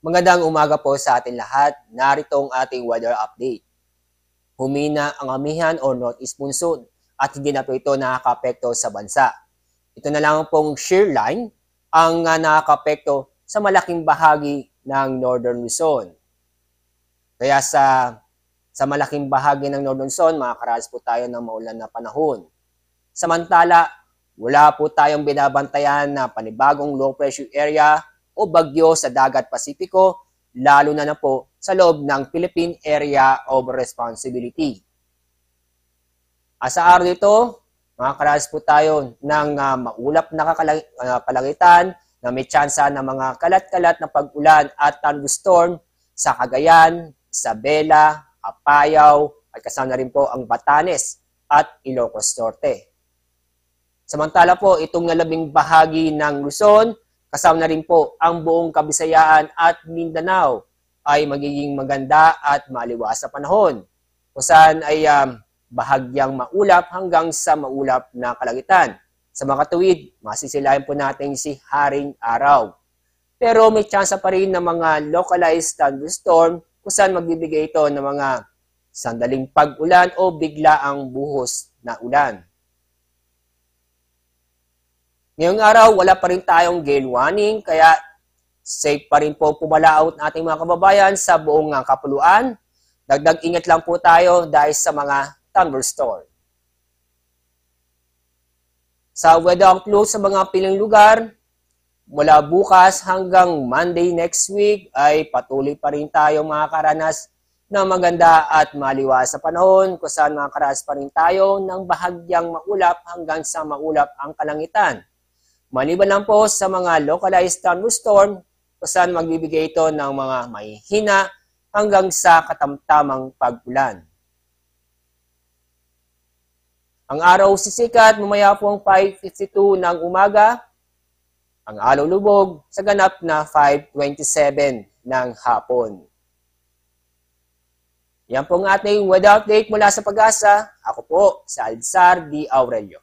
Magandang umaga po sa ating lahat. Narito ang ating weather update. Humina ang amihan o northeast monsoon at hindi na po ito nakakaapekto sa bansa. Ito na lang pong shear line ang nakakaapekto sa malaking bahagi ng northern Luzon. Kaya sa malaking bahagi ng northern Luzon, makakaranas po tayo ng maulan na panahon. Samantala, wala po tayong binabantayan na panibagong low pressure area o bagyo sa dagat Pasipiko, lalo na po sa loob ng Philippine Area of Responsibility. Sa araw nito, makakaranas po tayo ng maulap na palangitan na may tsansa ng mga kalat-kalat na pag-ulan at thunderstorm sa Cagayan, Isabela, Apayao, at kasama na rin po ang Batanes at Ilocos Norte. Samantala po, itong nalabing bahagi ng Luzon, kasama na rin po ang buong Kabisayaan at Mindanao ay magiging maganda at maliwas sa panahon. Kung saan ay bahagyang maulap hanggang sa maulap na kalangitan. Sa mga katuwid, masisilayan po natin si Haring Araw. Pero may tsansa pa rin ng mga localized thunderstorm kung saan magbibigay ito ng mga sandaling pag-ulan o biglaang buhos na ulan. Ngayong araw, wala pa rin tayong gale warning, kaya safe pa rin po pumalaot ng ating mga kababayan sa buong kapuluan. Dagdag ingat lang po tayo dahil sa mga thunderstorm. Sa weather outlook sa mga piling lugar, mula bukas hanggang Monday next week ay patuloy pa rin tayo makakaranas ng maganda at maliwas sa panahon kung saan makakaranas pa rin tayo ng bahagyang maulap hanggang sa maulap ang kalangitan. Maliban lang po sa mga localized thunderstorm kung saan magbibigay ito ng mga mahihina hanggang sa katamtamang pag-ulan. Ang araw sisikat mamaya po ang 5:52 ng umaga, ang araw lubog sa ganap na 5:27 ng hapon. Yan po ang ating weather update mula sa Pag-asa. Ako po, si Alzar D. Aurelio.